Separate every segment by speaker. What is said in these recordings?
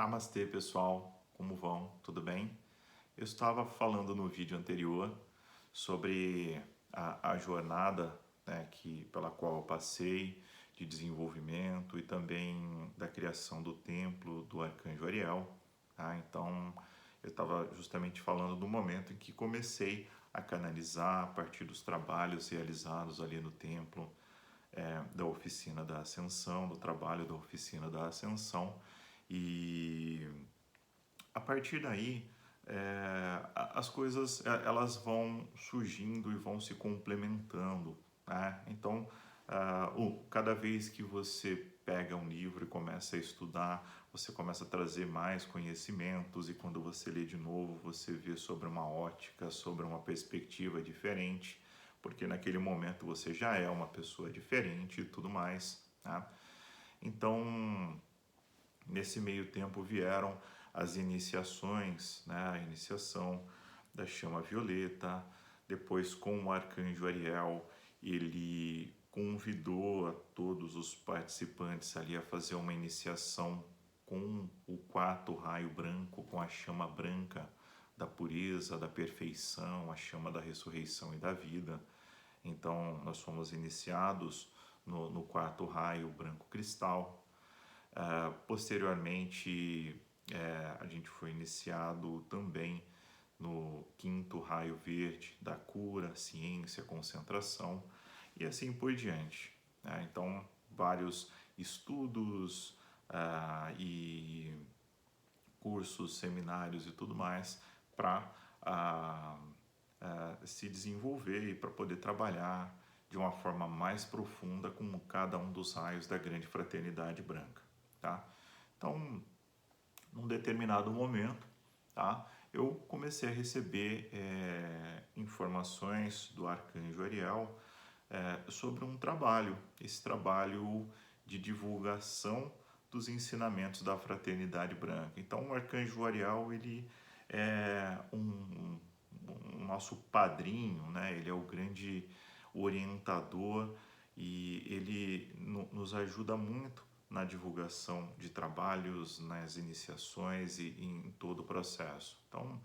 Speaker 1: Namastê, pessoal, como vão? Tudo bem? Eu estava falando no vídeo anterior sobre a jornada, né, pela qual eu passei, de desenvolvimento e também da criação do templo do Arcanjo Ariel. Tá? Então, eu estava justamente falando do momento em que comecei a canalizar a partir dos trabalhos realizados ali no templo, da oficina da Ascensão, do trabalho da oficina da Ascensão. E a partir daí, as coisas elas vão surgindo e vão se complementando, né? Então, cada vez que você pega um livro e começa a estudar, você começa a trazer mais conhecimentos, e quando você lê de novo, você vê sobre uma ótica, sobre uma perspectiva diferente, porque naquele momento você já é uma pessoa diferente e tudo mais, né? Então, nesse meio tempo vieram as iniciações, né? A iniciação da chama violeta, depois com o arcanjo Ariel, ele convidou a todos os participantes ali a fazer uma iniciação com o quarto raio branco, com a chama branca da pureza, da perfeição, a chama da ressurreição e da vida. Então nós fomos iniciados no quarto raio branco cristal. Posteriormente, a gente foi iniciado também no quinto raio verde da cura, ciência, concentração e assim por diante, né? Então, vários estudos e cursos, seminários e tudo mais para se desenvolver e para poder trabalhar de uma forma mais profunda com cada um dos raios da grande fraternidade branca, tá? Então, num determinado momento, tá, eu comecei a receber informações do Arcanjo Ariel sobre um trabalho, esse trabalho de divulgação dos ensinamentos da fraternidade branca. Então, o Arcanjo Ariel, ele é um nosso padrinho, né? Ele é o grande orientador e ele nos ajuda muito na divulgação de trabalhos, nas iniciações e em todo o processo. Então,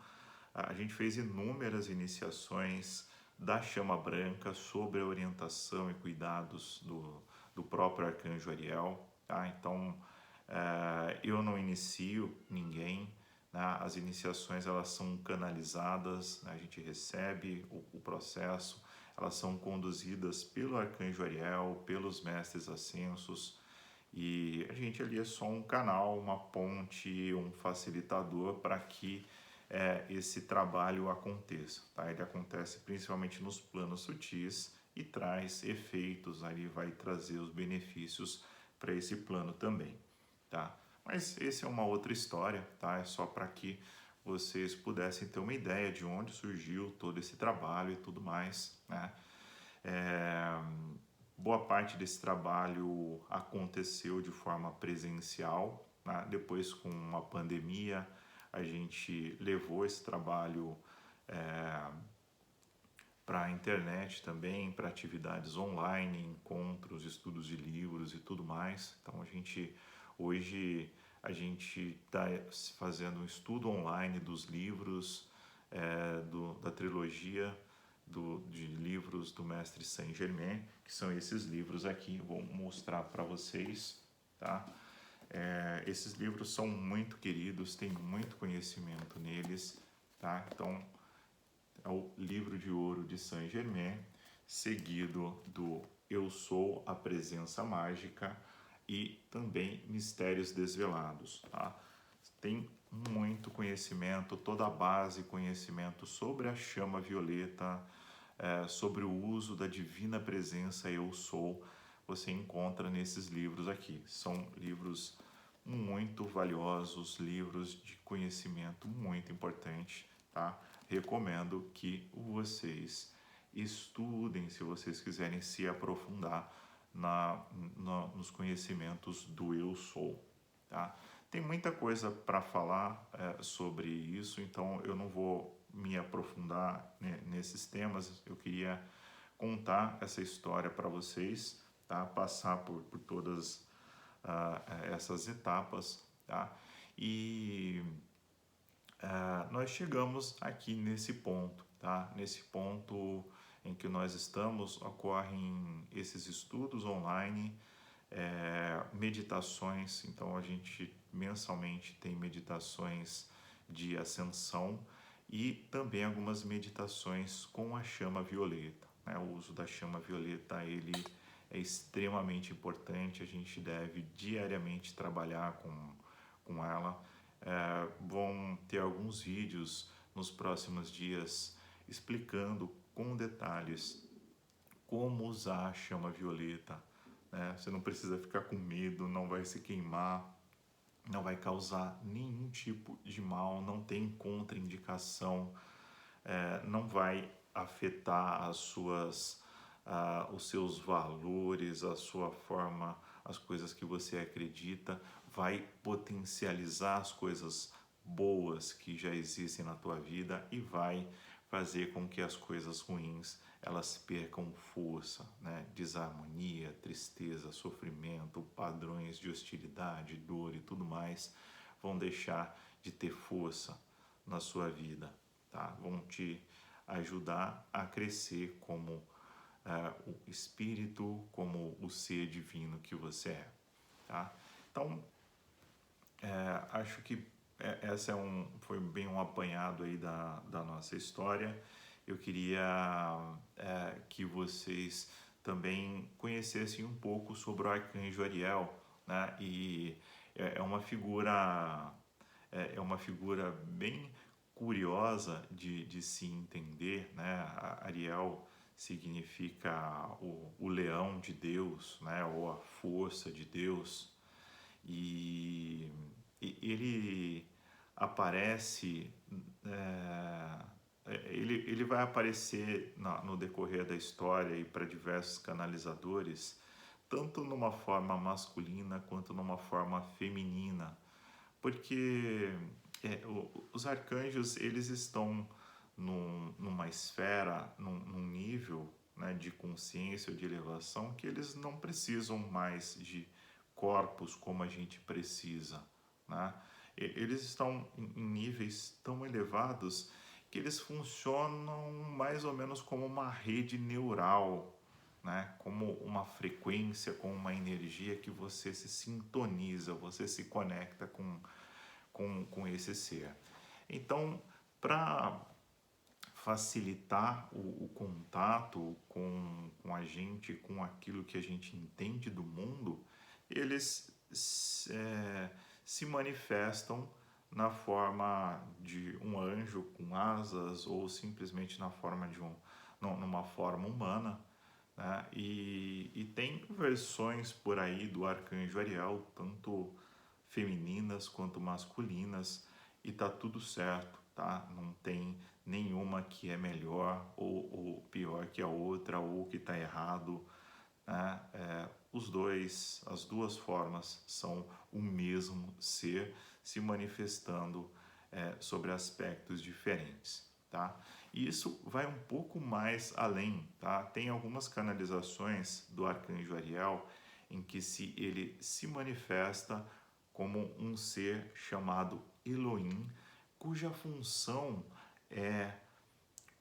Speaker 1: a gente fez inúmeras iniciações da chama branca sobre a orientação e cuidados do próprio Arcanjo Ariel. Tá? Então, eu não inicio ninguém, né? As iniciações elas são canalizadas, né? A gente recebe o processo, elas são conduzidas pelo Arcanjo Ariel, pelos mestres ascensos, e a gente ali é só um canal, uma ponte, um facilitador para que esse trabalho aconteça, tá? Ele acontece principalmente nos planos sutis e traz efeitos, aí vai trazer os benefícios para esse plano também, tá? Mas essa é uma outra história, tá? É só para que vocês pudessem ter uma ideia de onde surgiu todo esse trabalho e tudo mais, né? Boa parte desse trabalho aconteceu de forma presencial, né? Depois, com a pandemia, a gente levou esse trabalho para a internet também, para atividades online, encontros, estudos de livros e tudo mais. Então, hoje a gente está fazendo um estudo online dos livros da trilogia de livros do mestre Saint Germain, que são esses livros aqui. Vou mostrar para vocês, tá? Esses livros são muito queridos, tem muito conhecimento neles, tá? Então, é o livro de ouro de Saint Germain, seguido do Eu Sou a Presença Mágica e também Mistérios Desvelados, tá? Tem muito conhecimento, toda a base conhecimento sobre a chama violeta, sobre o uso da divina presença Eu Sou, você encontra nesses livros aqui. São livros muito valiosos, livros de conhecimento muito importante, tá? Recomendo que vocês estudem, se vocês quiserem se aprofundar nos conhecimentos do Eu Sou, tá? Tem muita coisa para falar sobre isso, então eu não vou me aprofundar, né, nesses temas. Eu queria contar essa história para vocês, tá? Passar por todas essas etapas, tá? E nós chegamos aqui nesse ponto, tá? Nesse ponto em que nós estamos, ocorrem esses estudos online, meditações. Então a gente mensalmente tem meditações de ascensão e também algumas meditações com a chama violeta, né? O uso da chama violeta, ele é extremamente importante, a gente deve diariamente trabalhar com ela. Vão ter alguns vídeos nos próximos dias explicando com detalhes como usar a chama violeta, né? Você não precisa ficar com medo, não vai se queimar, não vai causar nenhum tipo de mal, não tem contraindicação, não vai afetar os seus valores, a sua forma, as coisas que você acredita, vai potencializar as coisas boas que já existem na tua vida e vai fazer com que as coisas ruins elas percam força, né? Desarmonia, tristeza, sofrimento, padrões de hostilidade, dor e tudo mais vão deixar de ter força na sua vida, tá? Vão te ajudar a crescer como o espírito, como o ser divino que você é, tá? Então, acho que essa foi bem um apanhado aí da nossa história. Eu queria que vocês também conhecessem um pouco sobre o arcanjo Ariel, né? E é uma figura bem curiosa de se entender, né? Ariel significa o leão de Deus, né? Ou a força de Deus. E ele aparece, ele vai aparecer no decorrer da história e para diversos canalizadores, tanto numa forma masculina quanto numa forma feminina, porque os arcanjos eles estão numa esfera, num nível, né, de consciência ou de elevação que eles não precisam mais de corpos como a gente precisa, né? Eles estão em níveis tão elevados que eles funcionam mais ou menos como uma rede neural, né? Como uma frequência, com uma energia que você se sintoniza, você se conecta com esse ser. Então, para facilitar o contato com a gente, com aquilo que a gente entende do mundo, eles se manifestam na forma de um anjo com asas ou simplesmente na forma numa forma humana, né? E tem versões por aí do arcanjo Ariel, tanto femininas quanto masculinas, e tá tudo certo, tá? Não tem nenhuma que é melhor ou pior que a outra ou que está errado, né? As duas formas são o mesmo ser se manifestando sobre aspectos diferentes, tá? E isso vai um pouco mais além, tá? Tem algumas canalizações do arcanjo Ariel em que ele se manifesta como um ser chamado Elohim, cuja função é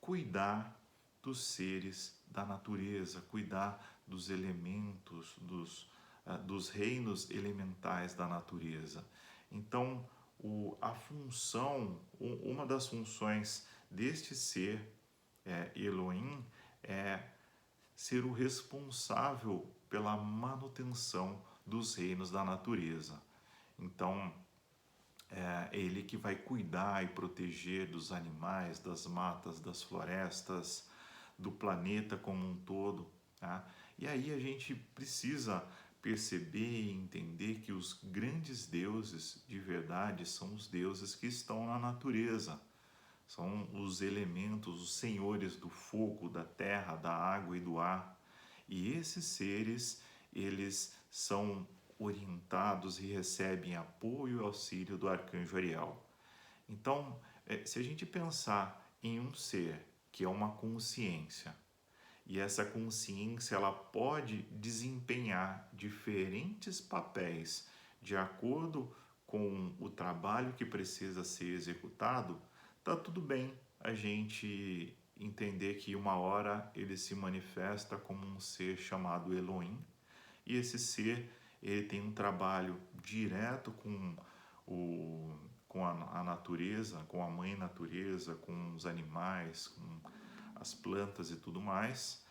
Speaker 1: cuidar dos seres da natureza, cuidar dos elementos, dos reinos elementais da natureza. Então, uma das funções deste ser, Elohim, é ser o responsável pela manutenção dos reinos da natureza. Então, é ele que vai cuidar e proteger dos animais, das matas, das florestas, do planeta como um todo, tá? E aí a gente precisa perceber e entender que os grandes deuses de verdade são os deuses que estão na natureza. São os elementos, os senhores do fogo, da terra, da água e do ar. E esses seres, eles são orientados e recebem apoio e auxílio do arcanjo Ariel. Então, se a gente pensar em um ser que é uma consciência, e essa consciência ela pode desempenhar diferentes papéis de acordo com o trabalho que precisa ser executado, tá tudo bem a gente entender que uma hora ele se manifesta como um ser chamado Elohim, e esse ser ele tem um trabalho direto o, com a natureza, com a mãe natureza, com os animais, com as plantas e tudo mais.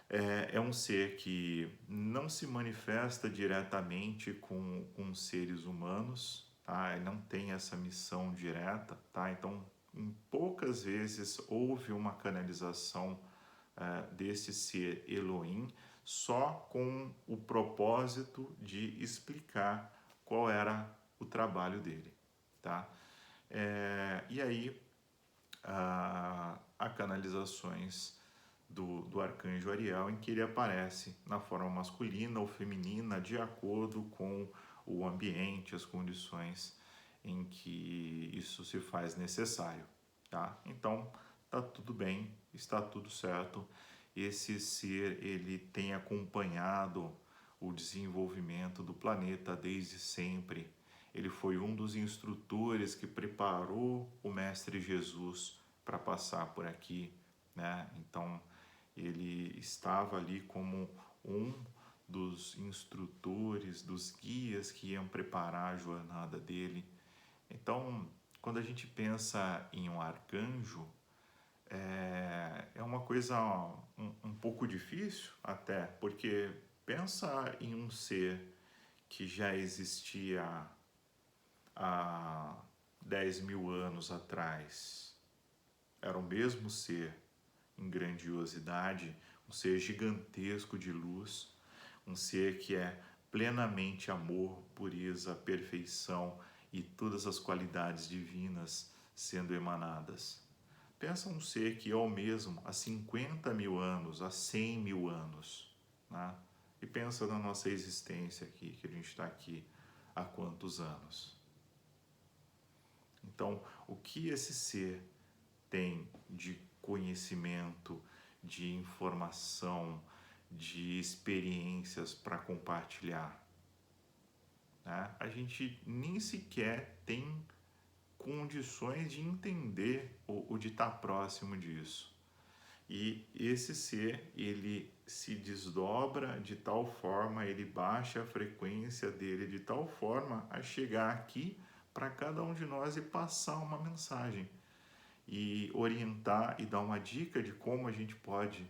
Speaker 1: É um ser que não se manifesta diretamente com seres humanos, tá? Ele não tem essa missão direta, tá? Então, em poucas vezes houve uma canalização desse ser Elohim só com o propósito de explicar qual era o trabalho dele, tá? E aí, há canalizações do arcanjo Ariel em que ele aparece na forma masculina ou feminina de acordo com o ambiente, as condições em que isso se faz necessário, tá? Então, tá tudo bem, está tudo certo. Esse ser, ele tem acompanhado o desenvolvimento do planeta desde sempre. Ele foi um dos instrutores que preparou o Mestre Jesus para passar por aqui, né? Então, ele estava ali como um dos instrutores, dos guias que iam preparar a jornada dele. Então, quando a gente pensa em um arcanjo, é uma coisa um pouco difícil até, porque pensa em um ser que já existia há 10 mil anos atrás. Era o mesmo ser em grandiosidade, um ser gigantesco de luz, um ser que é plenamente amor, pureza, perfeição e todas as qualidades divinas sendo emanadas. Pensa um ser que é o mesmo há 50 mil anos, há 100 mil anos, né? E pensa na nossa existência aqui, que a gente está aqui há quantos anos. Então, o que esse ser tem de conhecimento, de informação, de experiências para compartilhar, né? A gente nem sequer tem condições de entender ou de estar próximo disso. E esse ser, ele se desdobra de tal forma, ele baixa a frequência dele de tal forma a chegar aqui para cada um de nós e passar uma mensagem e orientar e dar uma dica de como a gente pode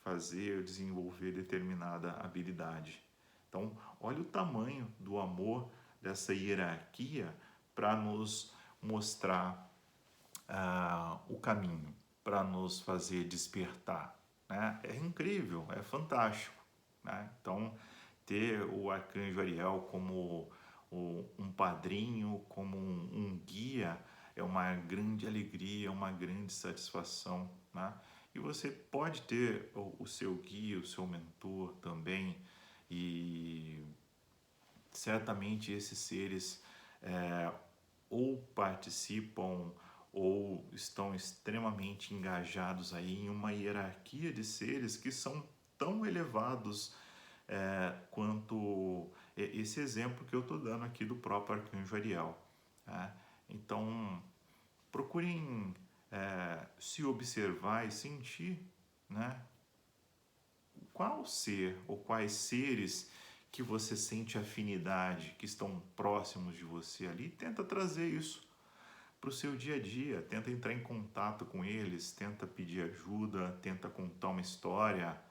Speaker 1: fazer, desenvolver determinada habilidade. Então, olha o tamanho do amor dessa hierarquia para nos mostrar o caminho, para nos fazer despertar, né? É incrível, é fantástico, né? Então, ter o arcanjo Ariel como um padrinho, como um guia, é uma grande alegria, uma grande satisfação, né? E você pode ter o seu guia, o seu mentor também, e certamente esses seres ou participam ou estão extremamente engajados aí em uma hierarquia de seres que são tão elevados quanto esse exemplo que eu estou dando aqui do próprio arcanjo Ariel, né? Então, procurem se observar e sentir, né? Qual ser ou quais seres que você sente afinidade, que estão próximos de você ali, tenta trazer isso para o seu dia a dia, tenta entrar em contato com eles, tenta pedir ajuda, tenta contar uma história,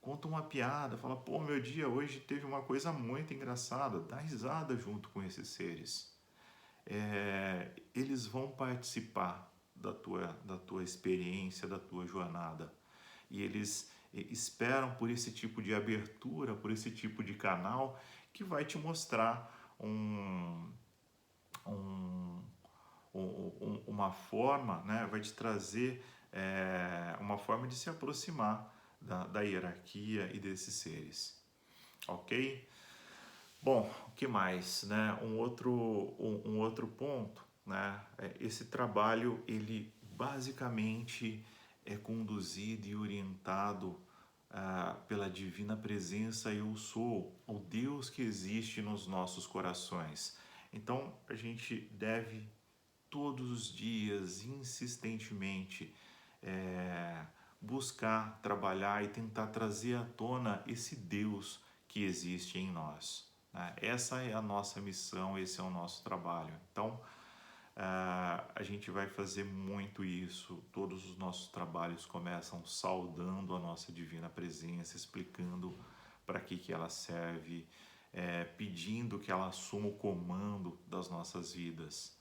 Speaker 1: conta uma piada, fala, pô, meu dia hoje teve uma coisa muito engraçada, dá risada junto com esses seres. Eles vão participar da tua experiência, da tua jornada. E eles esperam por esse tipo de abertura, por esse tipo de canal que vai te mostrar um, uma forma, né? Vai te trazer uma forma de se aproximar da hierarquia e desses seres. Ok? Bom, o que mais, né? Um outro ponto, né? Esse trabalho, ele basicamente é conduzido e orientado pela divina presença Eu Sou, o Deus que existe nos nossos corações. Então, a gente deve todos os dias, insistentemente, buscar, trabalhar e tentar trazer à tona esse Deus que existe em nós, né? Essa é a nossa missão, esse é o nosso trabalho. Então, a gente vai fazer muito isso. Todos os nossos trabalhos começam saudando a nossa divina presença, explicando para que ela serve, pedindo que ela assuma o comando das nossas vidas.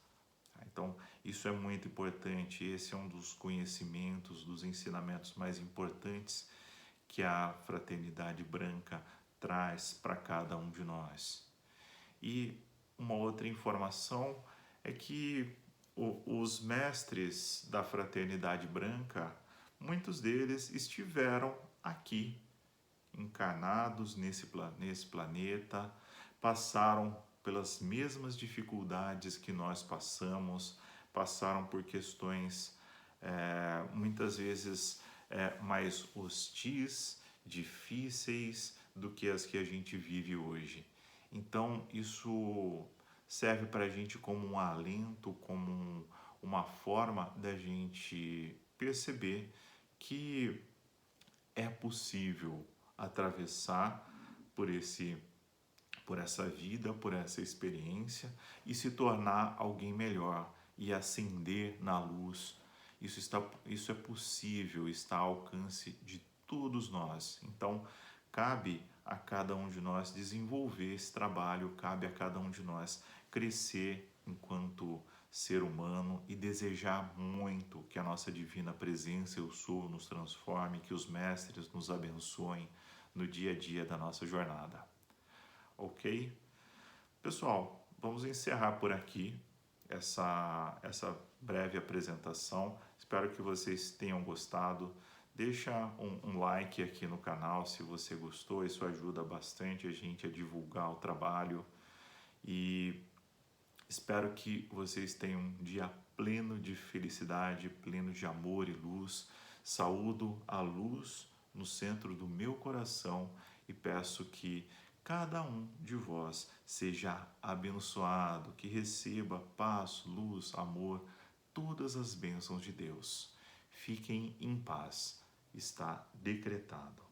Speaker 1: Então, isso é muito importante. Esse é um dos conhecimentos, dos ensinamentos mais importantes que a Fraternidade Branca traz para cada um de nós. E uma outra informação é que os mestres da Fraternidade Branca, muitos deles estiveram aqui, encarnados nesse planeta, passaram pelas mesmas dificuldades que nós passamos, passaram por questões muitas vezes mais hostis, difíceis do que as que a gente vive hoje. Então, isso serve para a gente como um alento, como uma forma da gente perceber que é possível atravessar por por essa vida, por essa experiência e se tornar alguém melhor e ascender na luz. Isso é possível, está ao alcance de todos nós. Então, cabe a cada um de nós desenvolver esse trabalho, cabe a cada um de nós crescer enquanto ser humano e desejar muito que a nossa divina presença, eu sou, nos transforme, que os mestres nos abençoem no dia a dia da nossa jornada. Ok? Pessoal, vamos encerrar por aqui essa breve apresentação. Espero que vocês tenham gostado. Deixa um like aqui no canal se você gostou, isso ajuda bastante a gente a divulgar o trabalho. E espero que vocês tenham um dia pleno de felicidade, pleno de amor e luz. Saúdo a luz no centro do meu coração e peço que cada um de vós seja abençoado, que receba paz, luz, amor, todas as bênçãos de Deus. Fiquem em paz. Está decretado.